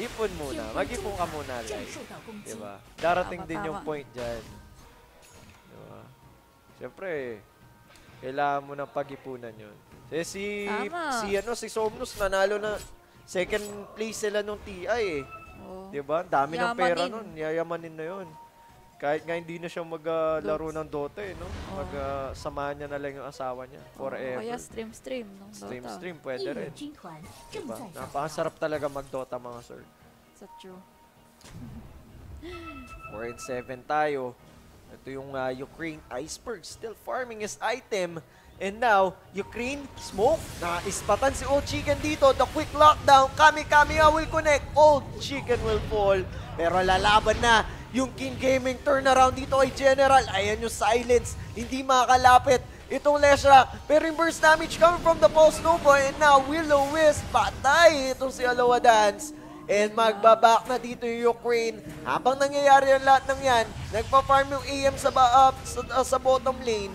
[SPEAKER 1] Ipon muna. Mag-ipon ka muna, like. Diba? Darating
[SPEAKER 2] Tama,
[SPEAKER 1] din yung
[SPEAKER 2] tama.
[SPEAKER 1] point dyan. Diba? Siyempre, kailangan mo ng pag-ipunan yun.
[SPEAKER 2] Tama.
[SPEAKER 1] Si Somnus nanalo na second place sila nung TI eh.
[SPEAKER 2] Oo.
[SPEAKER 1] Diba? Ang dami ng pera
[SPEAKER 2] Yamanin.
[SPEAKER 1] nun. Yayamanin na yun. Kahit nga hindi na siya maglaro ng Dota eh, no? Samahan niya na lang yung asawa niya. Forever.
[SPEAKER 2] Kaya stream ng Dota.
[SPEAKER 1] Stream, pwede
[SPEAKER 3] 一
[SPEAKER 1] rin.
[SPEAKER 3] 日军团正
[SPEAKER 1] Diba?
[SPEAKER 3] 在下
[SPEAKER 1] Napakasarap talaga mag-Dota mga sir.
[SPEAKER 2] Sa true.
[SPEAKER 1] 4-7 tayo. Ito yung Ukraine Iceberg still farming his item. And now, Ukraine, smoke. Naispatan si Old Chicken dito. The quick lockdown. Kami-Kamiya will connect. Old Chicken will fall. Pero lalaban na yung King Gaming turnaround dito ay General. Ayan yung silence. Hindi makakalapit itong Leshra. Pero yung burst damage coming from the Pulse Nova. And now, Will-O-Wisp. Patay itong si Aloha Dance. And magbaback na dito yung Ukraine. Habang nangyayari ang lahat ng yan, nagpa-farm yung AM sa bottom lane.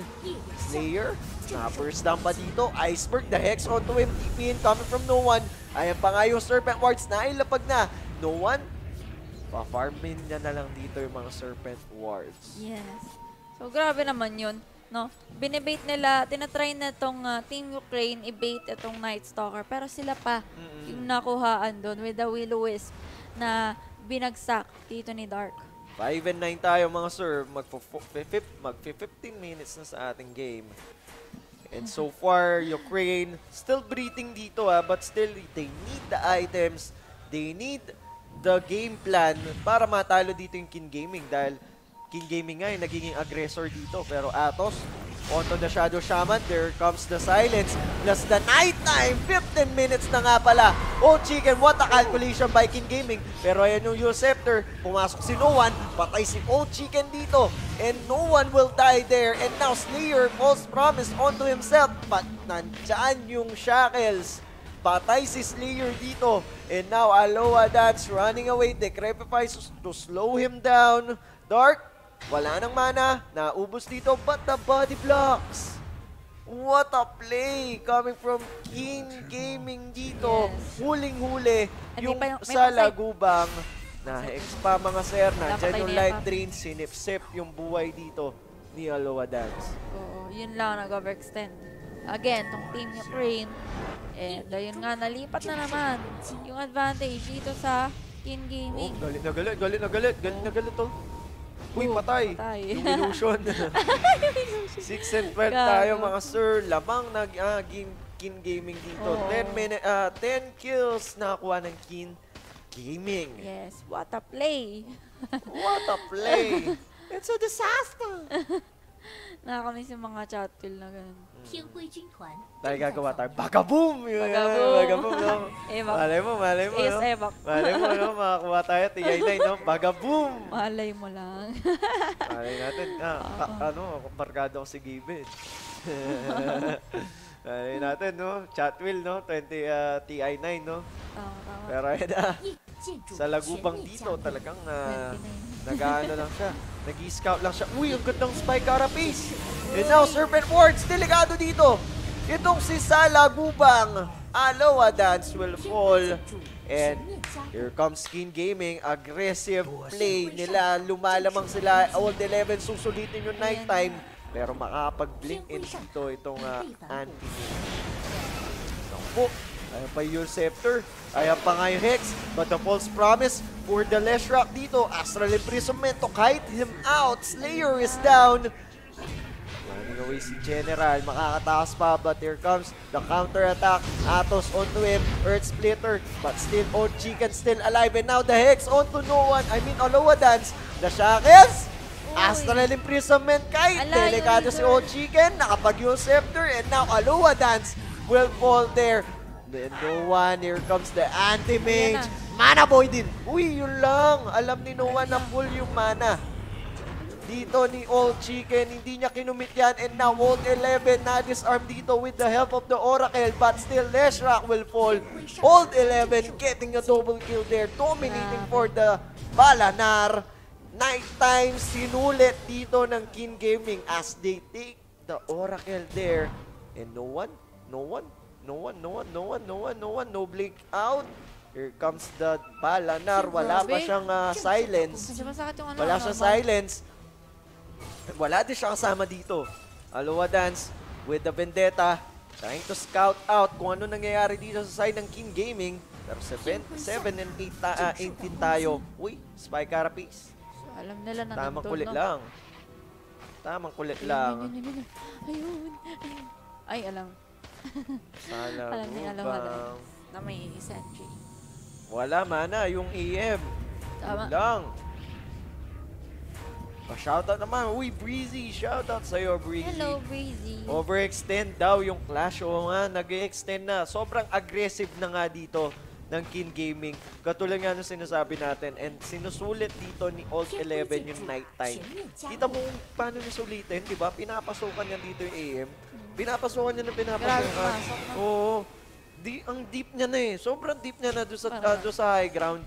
[SPEAKER 1] Slayer, na-burst down pa dito. Iceberg, the Hex onto him. TP in coming from No One. Ayan pa nga yung Serpent Wards na ilapag na. No One, pa-farmin niya na lang dito yung mga Serpent Wards.
[SPEAKER 2] Yes. So, grabe naman yun. No? Binibait nila, tinatry na itong Team Ukraine i-bait itong Night Stalker. Pero sila pa yung nakuhaan doon with the Will-O-Wisp na binagsak dito ni Dark.
[SPEAKER 1] 5-9 tayo mga sir. Mag-15 minutes na sa ating game. And so far, Ukraine still breathing dito but still they need the items. They need the game plan para matalo dito yung King Gaming dahil King Gaming nga yung nagiging aggressor dito. Pero Atos, onto the Shadow Shaman, there comes the silence. Plus the nighttime, 15 minutes na nga pala. Oh Chicken, what a calculation by King Gaming. Pero ayan yung Yule Scepter, pumasok si No One, patay si Old Chicken dito. And no one will die there. And now Slayer, false promise onto himself. But nandyan yung Shackles. Patay si Slayer dito. And now Aloha Dance running away. Decrepify to slow him down. Dark, wala nang mana. Naubos dito. But the body blocks. What a play coming from King Gaming dito.
[SPEAKER 2] Yes.
[SPEAKER 1] Huling-huli
[SPEAKER 2] Hindi
[SPEAKER 1] yung
[SPEAKER 2] pa yung- may
[SPEAKER 1] sa
[SPEAKER 2] pasay.
[SPEAKER 1] Lagubang. Na-hex pa mga sir. Nandyan
[SPEAKER 2] Napatay
[SPEAKER 1] yung
[SPEAKER 2] na
[SPEAKER 1] life
[SPEAKER 2] yan,
[SPEAKER 1] drain. Sinip-sip yung buhay dito ni Aloha Dance.
[SPEAKER 2] Oo, yun lang nag-overextend. Again, tong Team Ukraine. And ayun nga, nalipat na naman yung advantage dito sa King
[SPEAKER 1] Oh,
[SPEAKER 2] Gaming.
[SPEAKER 1] galit na galit. Galit na galit. Galit na galit to. Uy,
[SPEAKER 2] Oh,
[SPEAKER 1] patay.
[SPEAKER 2] patay.
[SPEAKER 1] Yung illusion. 6 and 12
[SPEAKER 2] Gago.
[SPEAKER 1] tayo mga sir. Lamang King Gaming dito.
[SPEAKER 2] Oo.
[SPEAKER 1] 10 kills nakakuha ng King Gaming.
[SPEAKER 2] Yes, what a play.
[SPEAKER 1] What a play. It's a disaster.
[SPEAKER 2] Nakakamiss yung mga chat kill na ganun.
[SPEAKER 3] 天辉军团
[SPEAKER 1] Tayo
[SPEAKER 3] 正在
[SPEAKER 1] gagawa
[SPEAKER 3] 扫
[SPEAKER 1] tayo.
[SPEAKER 3] 描
[SPEAKER 1] Bagaboom!
[SPEAKER 2] Bagaboom.
[SPEAKER 1] Bagaboom, no?
[SPEAKER 2] Evac.
[SPEAKER 1] Malay mo,
[SPEAKER 2] Ace
[SPEAKER 1] no?
[SPEAKER 2] Evac.
[SPEAKER 1] Malay mo, no? Makakuha tayo. TI9, no? Bagaboom!
[SPEAKER 2] Malay mo lang.
[SPEAKER 1] Malay natin. Barkada ko si Gibbon. Malay natin, no? Chatwheel, no? 20 TI9, no?
[SPEAKER 2] Tama, tama.
[SPEAKER 1] Pero ayun na.
[SPEAKER 3] 建筑
[SPEAKER 1] Sa Lagubang
[SPEAKER 3] 全面
[SPEAKER 1] dito,
[SPEAKER 3] 降临。
[SPEAKER 1] talagang
[SPEAKER 2] 29.
[SPEAKER 1] nag-ano lang siya. Nag-scout lang siya. Uy, ang gandang spike carapace. And now, Serpent Wards, delikado dito. Itong si Salagubang. Aloha Dance will fall.
[SPEAKER 3] 建筑
[SPEAKER 1] And
[SPEAKER 3] 全面加固
[SPEAKER 1] here comes King Gaming. Aggressive play nila. Lumalamang sila. Old 11 susulitin yung nighttime. Pero makakapag-blink in dito itong anti-mage. Sampo. Ayan pa yung Scepter. Ayan pa nga yung Hex. But the false promise for the Leshrac dito. Astral Imprisonment to kite him out. Slayer is down. Running away si General. Makakatakas pa. But here comes the counter-attack. Atos onto him. Earth Splitter. But still, Old Chicken still alive. And now the Hex onto No One. I mean, Aloha Dance. The Shackles. Astral Imprisonment kite.
[SPEAKER 2] Ala,
[SPEAKER 1] Delikado
[SPEAKER 2] yung
[SPEAKER 1] si
[SPEAKER 2] leader.
[SPEAKER 1] Old Chicken. Nakapag yung Scepter. And now Aloha Dance will fall there. Then No One. Here comes the anti-mage.
[SPEAKER 2] Ayan
[SPEAKER 1] Mana Boy din. Uy, yun lang. Alam ni No One na full yung mana. Dito ni Old Chicken, hindi niya kinumit yan. And now Old 11 na-disarm dito with the help of the Oracle. But still, Leshrac will fall. Old 11 getting a double kill there. Dominating for the Balanar. Nighttime sinulit dito ng King Gaming as they take the Oracle there. And no one, no blink out. Here comes the Balanar. Wala pa
[SPEAKER 2] Grabe.
[SPEAKER 1] siyang silence.
[SPEAKER 2] Medyo masakit yung ano.
[SPEAKER 1] Wala siyang
[SPEAKER 2] normal.
[SPEAKER 1] silence. Wala din siya kasama dito. Aloha Dance with the Vendetta. Trying to scout out kung ano nangyayari dito sa side ng King Gaming. Pero 7 and 18 tayo. Uy, Spy Carapace.
[SPEAKER 2] So, alam nila na
[SPEAKER 1] Tamang
[SPEAKER 2] nandun,
[SPEAKER 1] kulit
[SPEAKER 2] no?
[SPEAKER 1] lang. Tamang kulit lang.
[SPEAKER 2] Ayun. Ayun. Ay, alam.
[SPEAKER 1] Sana
[SPEAKER 2] Alam ni Aloha
[SPEAKER 1] bang...
[SPEAKER 2] Dance na may sentry.
[SPEAKER 1] Wala mana, yung EM.
[SPEAKER 2] Tama.
[SPEAKER 1] Yun lang. Pa-shoutout naman. Uy, Breezy. Shoutout sa'yo, Breezy.
[SPEAKER 2] Hello, Breezy.
[SPEAKER 1] Overextend daw yung Clash. Oo nga, nag-extend na. Sobrang aggressive na nga dito ng King Gaming. Katulad nga nung sinasabi natin. And sinusulit dito ni Alt 11 yung nighttime. Kita mo kung paano niya sulitin, di ba? Pinapasukan niya dito yung AM. Pinapasukan niya na
[SPEAKER 2] Grabe,
[SPEAKER 1] pinapasukan.
[SPEAKER 2] pasok na.
[SPEAKER 1] Oo. Ang deep niya na eh. Sobrang deep niya na doon sa,
[SPEAKER 2] Parang-
[SPEAKER 1] doon sa high ground.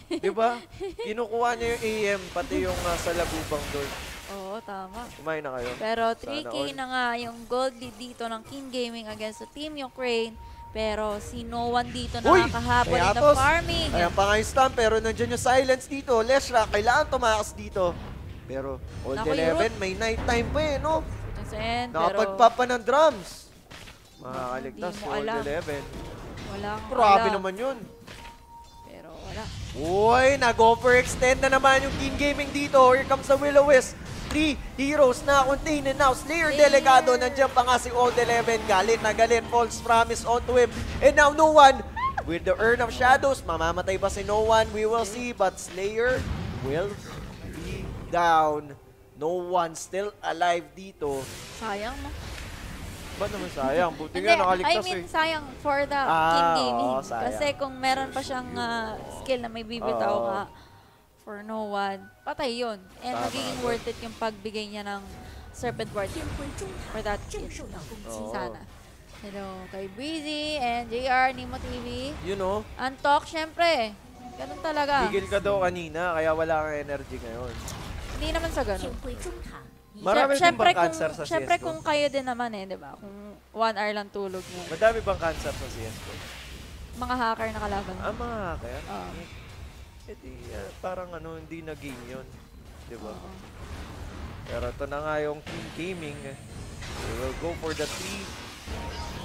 [SPEAKER 1] Di ba? Kinukuha niya yung AM, pati yung sa labubang doon.
[SPEAKER 2] Oo, tama.
[SPEAKER 1] Kumain na kayo.
[SPEAKER 2] Pero
[SPEAKER 1] Sana
[SPEAKER 2] 3K
[SPEAKER 1] all.
[SPEAKER 2] na nga yung gold lead dito ng King Gaming against the Team Ukraine. Pero si No One dito
[SPEAKER 1] Uy!
[SPEAKER 2] nakakahabol in the
[SPEAKER 1] Kayatos!
[SPEAKER 2] farming.
[SPEAKER 1] Ayan pa nga yung stun, pero nandiyan yung silence dito. Leshra, kailangan tumakas dito. Pero Old
[SPEAKER 2] Naku,
[SPEAKER 1] 11, may nighttime pa eh, no?
[SPEAKER 2] Pero
[SPEAKER 1] Nakapagpapa ng drums. Makakaligtas
[SPEAKER 2] Hindi
[SPEAKER 1] si
[SPEAKER 2] mo
[SPEAKER 1] Old
[SPEAKER 2] alam.
[SPEAKER 1] 11.
[SPEAKER 2] wala kang
[SPEAKER 1] Grabe
[SPEAKER 2] alam.
[SPEAKER 1] naman yun.
[SPEAKER 2] Pero wala.
[SPEAKER 1] Uy, nag-overextend na naman yung King Gaming dito. Here comes the Will-O-Wisp. 3 heroes na contain and now Slayer Delegado. Nandiyan pa nga si Old 11. Galit na galit. False promise onto him. And now No One with the Urn of Shadows. Mamamatay ba si No One? We will see. But Slayer will be down. No One still alive dito.
[SPEAKER 2] Sayang, no?
[SPEAKER 1] Ba't naman sayang? Buti
[SPEAKER 2] Hindi,
[SPEAKER 1] nga nakaligtas
[SPEAKER 2] I mean,
[SPEAKER 1] eh.
[SPEAKER 2] sayang for the
[SPEAKER 1] Ah,
[SPEAKER 2] King Gaming.
[SPEAKER 1] oo, sayang.
[SPEAKER 2] Kasi kung meron pa siyang skill na may bibitaw
[SPEAKER 1] Oo.
[SPEAKER 2] ka for No One, patay yun. And
[SPEAKER 1] Tama.
[SPEAKER 2] magiging worth it yung pagbigay niya ng Serpent Ward
[SPEAKER 3] 天辉中
[SPEAKER 2] for that
[SPEAKER 3] 正
[SPEAKER 2] kill.
[SPEAKER 3] 受到攻击
[SPEAKER 1] Oo.。
[SPEAKER 2] Sana. Hello, kay Breezy and JR, Nemo TV.
[SPEAKER 1] You know,
[SPEAKER 2] Antok, syempre. Ganun talaga.
[SPEAKER 1] tigil ka daw kanina, kaya wala kang energy ngayon.
[SPEAKER 2] Hindi naman sa
[SPEAKER 3] 天
[SPEAKER 2] ganun.
[SPEAKER 3] 辉中塔已
[SPEAKER 1] Marami din
[SPEAKER 2] Syempre
[SPEAKER 1] bang cancer sa
[SPEAKER 2] syempre
[SPEAKER 1] CSGO?
[SPEAKER 2] kung kayo din naman eh, di ba? Kung 1 hour lang tulog mo.
[SPEAKER 1] Madami bang cancer sa CSGO?
[SPEAKER 2] Mga hacker na kalaban mo.
[SPEAKER 1] Mga hacker?
[SPEAKER 2] Oo.
[SPEAKER 1] Eh di, parang hindi na-game yun. Di ba?
[SPEAKER 2] Oo.
[SPEAKER 1] Pero ito na nga yung King Gaming. We will go for the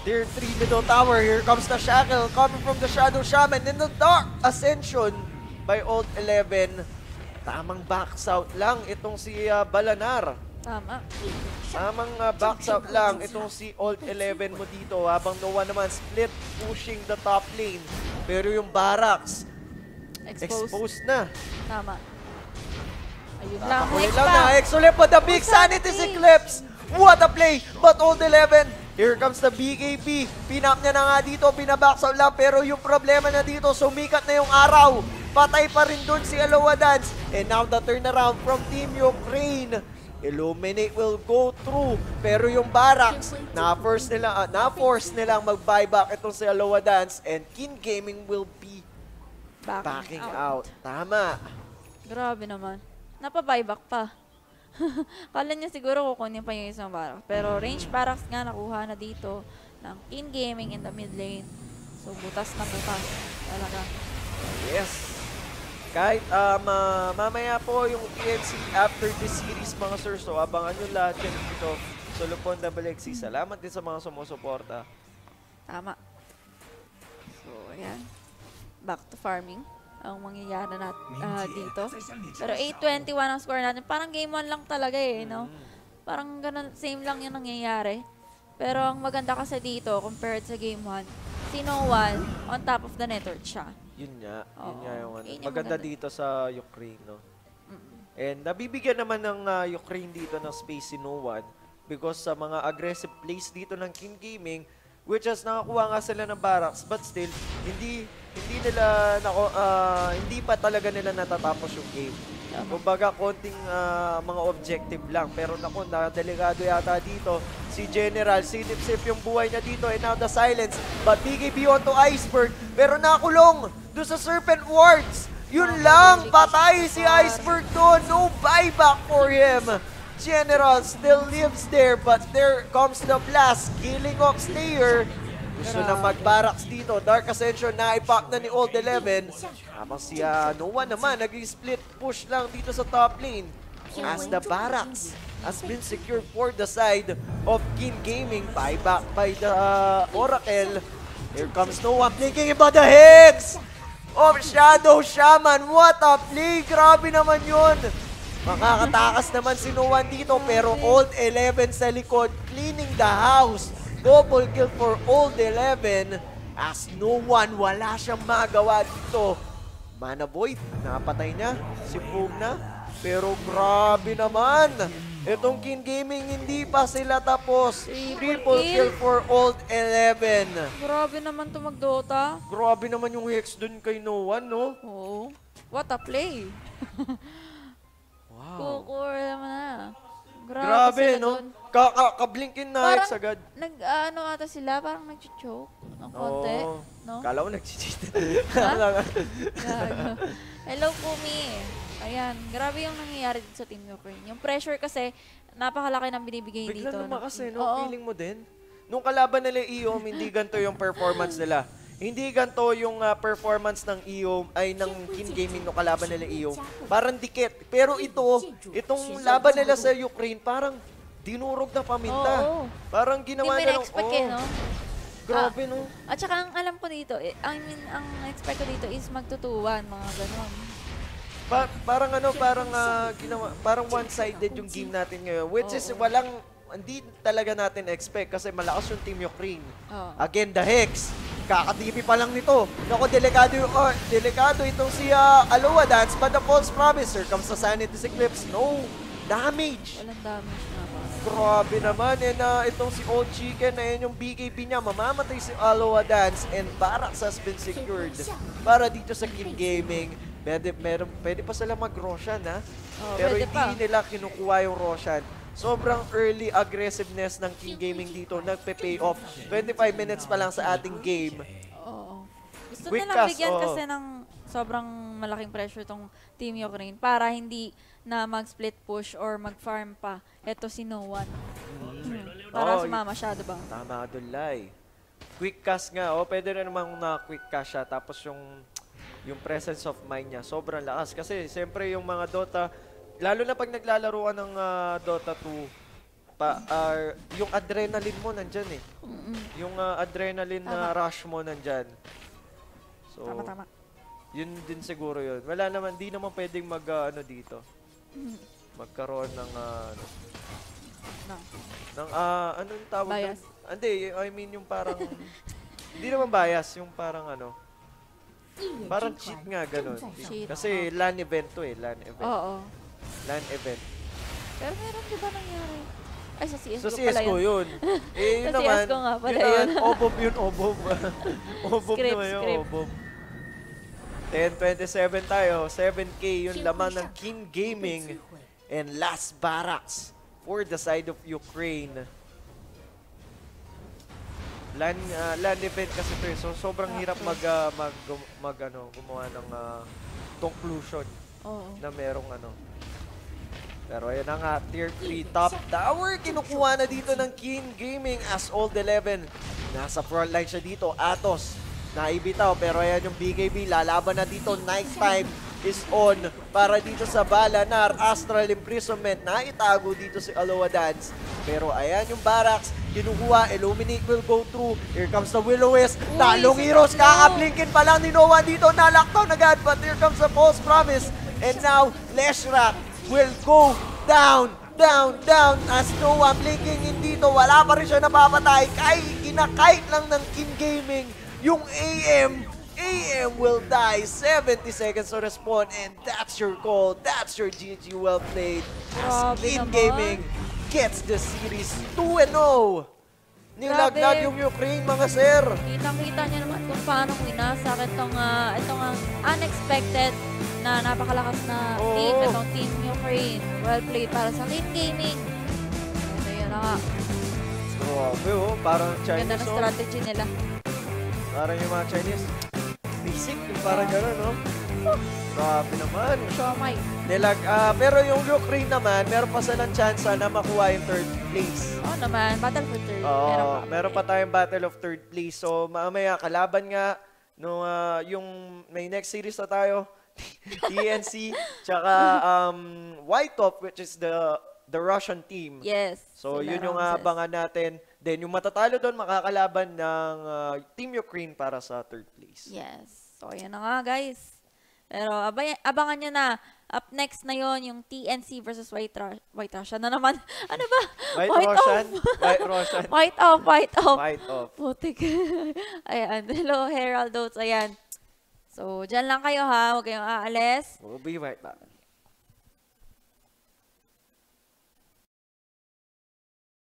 [SPEAKER 1] Tier 3 middle tower. Here comes the Shackle coming from the Shadow Shaman in the Dark Ascension by Old 11. Tamang backs out lang itong si Balanar.
[SPEAKER 2] Tama.
[SPEAKER 1] tamang backs out lang itong si Old 11 mo dito. Habang No One naman split pushing the top lane. Pero yung barracks exposed na.
[SPEAKER 2] Tama. Ayun lang.
[SPEAKER 1] Huli
[SPEAKER 2] Next
[SPEAKER 1] lang
[SPEAKER 2] pa.
[SPEAKER 1] na Exolep but the big sanity eclipse. What a play! But Old 11, here comes the BKB. Pinap niya na nga dito, binabacksout lang. Pero yung problema na dito, sumikat na yung araw. Patay pa rin dun si Aloha Dance. And now the turnaround from Team Ukraine. Illuminate will go through. Pero yung barracks, na-force nilang mag-buyback itong si Aloha Dance. And King Gaming will be backing out. Tama.
[SPEAKER 2] Grabe naman. Napa-buyback pa. Kala niya siguro kukunin pa yung isang barracks. Pero range barracks nga nakuha na dito ng King Gaming in the mid lane. So butas na butas. Talaga.
[SPEAKER 1] Yes. Kahit mamaya po yung TNC after this series mga sir. So abangan nyo lahat yan dito. So Lupon WXC. Salamat din sa mga sumusuporta.
[SPEAKER 2] Tama. So, ayan. Back to farming ang mangyayari dito. Pero 8-21 ang score natin. Parang game 1 lang talaga eh, no? Parang ganun, same lang yung nangyayari. Pero ang maganda kasi dito, compared sa game 1, si No One, on top of the network siya.
[SPEAKER 1] Yun nga. Yun
[SPEAKER 2] Oo.
[SPEAKER 1] nga yung
[SPEAKER 2] Yun yung
[SPEAKER 1] maganda
[SPEAKER 2] maganda.
[SPEAKER 1] dito sa Ukraine. No? And nabibigyan naman ng Ukraine dito ng space si No One because sa mga aggressive plays dito ng King Gaming, which has nakakuha nga sila ng barracks, but still, hindi pa talaga nila natatapos yung game. Kumbaga, konting mga objective lang. Pero naku, delikado yata dito. Si General, sinip-sip yung buhay niya dito. And now the silence. But BKB onto Iceberg. Pero nakulong doon sa Serpent Wards. Yun lang, patay si Iceberg doon. No buyback for him. General still lives there, but there comes the blast, killing off Slayer. Gusto na mag-barracks dito. Dark Ascension na ipack na ni Old 11. Habang si Noah naman, nag-split push lang dito sa top lane. As the barracks has been secured for the side of King Gaming. Buyback by the Oracle. Here comes Noah, thinking about the Hex of Shadow Shaman. What a play! Grabe naman yun! Makakatakas naman si Noah dito, pero Old 11 sa likod, cleaning the house. Double kill for Old 11 as Noah, wala siyang magawa dito. Mana Void, napatay niya. Si Boom na. Pero grabe naman. Itong King Gaming, hindi pa sila tapos. Triple kill for Old 11.
[SPEAKER 2] Grabe naman to mag-Dota.
[SPEAKER 1] Grabe naman yung Hex dun kay Noah, no?
[SPEAKER 2] Oo. What a play.
[SPEAKER 1] Wow.
[SPEAKER 2] Kukur naman na.
[SPEAKER 1] Grabe,
[SPEAKER 2] sila
[SPEAKER 1] no?
[SPEAKER 2] dun.
[SPEAKER 1] Kablinkin na Hex agad.
[SPEAKER 2] Ano ata sila, parang nag-choke ng konti.
[SPEAKER 1] Oo.
[SPEAKER 2] No?
[SPEAKER 1] Kala ko nag-cheat.
[SPEAKER 2] Gago. Hello, Kumi. Ayan, grabe yung nangyayari dito sa Team Ukraine. Yung pressure kasi, napakalaki ng binibigay dito.
[SPEAKER 1] Bigla naman kasi, no?
[SPEAKER 2] Oo.
[SPEAKER 1] Feeling mo din? Nung kalaban nila EOM, hindi ganito yung performance nila. Hindi ganito yung performance ng EOM, ay ng King Gaming nung kalaban nila EOM. Parang dikit. Pero itong laban nila sa Ukraine, parang dinurog na paminta.
[SPEAKER 2] Oo.
[SPEAKER 1] Parang
[SPEAKER 2] Hindi
[SPEAKER 1] ginawa
[SPEAKER 2] may
[SPEAKER 1] na lang,
[SPEAKER 2] na-expect eh, no?
[SPEAKER 1] Grabe, no?
[SPEAKER 2] At saka ang alam ko dito, ang expect ko dito is magtutuwan, mga ganun.
[SPEAKER 1] Parang ginawa, parang one-sided yung game natin ngayon, which is hindi talaga natin expect kasi malakas yung Team Ukraine. Again, the Hex. Kakatipi pa lang nito. Naku, delikado itong si Aloha Dance, but the false promise. Here comes the Sanity's Eclipse. No damage.
[SPEAKER 2] Walang damage na ba?
[SPEAKER 1] Grabe naman. And itong si Old Chicken, ayan yung BKB niya. Mamamatay si Aloha Dance and Barracks has been secured para dito sa King Gaming. Pwede pa sila mag-Roshan, ha? Pero hindi nila kinukuha yung Roshan. Sobrang early aggressiveness ng King Gaming dito, nagpe-pay off. 25 minutes pa lang sa ating game.
[SPEAKER 2] Oo. Gusto
[SPEAKER 1] Quick
[SPEAKER 2] nilang
[SPEAKER 1] cast,
[SPEAKER 2] bigyan kasi ng sobrang malaking pressure tong Team Ukraine para hindi na mag-split push or mag-farm pa. Ito si No One. Para sumama siya, diba?
[SPEAKER 1] Tama, Adulay. Quick cast nga, pwede rin namang na-quick cast siya. Tapos yung presence of mind niya, sobrang lakas. Kasi siyempre yung mga Dota, lalo na pag naglalaro ka ng Dota 2, yung adrenaline mo nandyan eh. Yung adrenaline na rush mo nandyan. So,
[SPEAKER 2] Tama.
[SPEAKER 1] yun din siguro yun. Wala naman, di naman pwedeng dito. Magkaroon ng anong tawag
[SPEAKER 2] Bias.
[SPEAKER 1] Hindi, I mean yung parang, hindi naman bias, yung parang parang cheat nga, ganun.
[SPEAKER 2] Cheat.
[SPEAKER 1] Kasi LAN event to eh, LAN event.
[SPEAKER 2] Oo.
[SPEAKER 1] LAN event.
[SPEAKER 2] Pero meron di ba nangyari? Ay, sa CSGO
[SPEAKER 1] So
[SPEAKER 2] pala
[SPEAKER 1] CSGO yun.
[SPEAKER 2] Sa
[SPEAKER 1] Yun naman,
[SPEAKER 2] CSGO nga pala
[SPEAKER 1] yun.
[SPEAKER 2] yun.
[SPEAKER 1] Obob yun, obob. Obob
[SPEAKER 2] Script,
[SPEAKER 1] naman yun,
[SPEAKER 2] script.
[SPEAKER 1] obob. 10-27 tayo, 7K yung laman ng King Gaming. And last barracks for the side of Ukraine. LAN event kasi ito eh. So sobrang hirap gumawa ng conclusion na merong Pero ayan na nga, tier 3 top tower. Kinukuha na dito ng King Gaming as Old 11. Nasa frontline siya dito, Atos. Naibitaw, pero ayan yung BKB. Lalaban na dito, nighttime is on para dito sa Balanar. Astral Imprisonment, naitago dito si Aloha Dance. Pero ayan yung Barracks, kinukuha, Illuminate will go through. Here comes the Will-O-Wisp. Talong Heroes, kakablinkin pa lang ni Noah dito. Na-lockdown agad, but here comes the False Promise. And now, Leshrac will go down as Noah blinking in dito. Wala pa rin siya napapatay. Kinakite lang ng King Gaming yung AM will die. 70 seconds to respond, and that's your call. That's your GG. Well played. As King Gaming gets the series 2-0. Nilagnat yung Ukraine, mga sir.
[SPEAKER 2] Kitang-kita niyo naman kung paano winasak itong unexpected na napakalakas na team. Itong Team Ukraine. Well played para sa King Gaming. So yun na nga.
[SPEAKER 1] Grabe parang Chinese.
[SPEAKER 2] Ganda na strategy nila.
[SPEAKER 1] Parang yung mga Chinese. Basic, yung parang gano'n, no? Grabe naman.
[SPEAKER 2] Siomay.
[SPEAKER 1] Pero yung Ukraine naman, meron pa silang chance na makuha yung third place.
[SPEAKER 2] Oo naman, battle for third.
[SPEAKER 1] Oo, meron pa tayong battle of third place. So, mamaya, kalaban nga, no, yung may next series na tayo, TNC, tsaka White Top, which is the Russian team.
[SPEAKER 2] Yes.
[SPEAKER 1] So,
[SPEAKER 2] sila
[SPEAKER 1] yun yung
[SPEAKER 2] Ramses.
[SPEAKER 1] abangan natin. Then, yung matatalo doon, makakalaban ng Team Ukraine para sa third place.
[SPEAKER 2] Yes. So, ayan na nga, guys. Pero, abangan nyo na. Up next na yon yung TNC versus White Russia na naman. Ano ba?
[SPEAKER 1] White Russian?
[SPEAKER 2] off.
[SPEAKER 1] White Russian.
[SPEAKER 2] White off.
[SPEAKER 1] White off.
[SPEAKER 2] Putik. Ayan. Hello, Herald Oates. Ayan. So, dyan lang kayo ha. Huwag kayong aalis.
[SPEAKER 1] We'll be right back.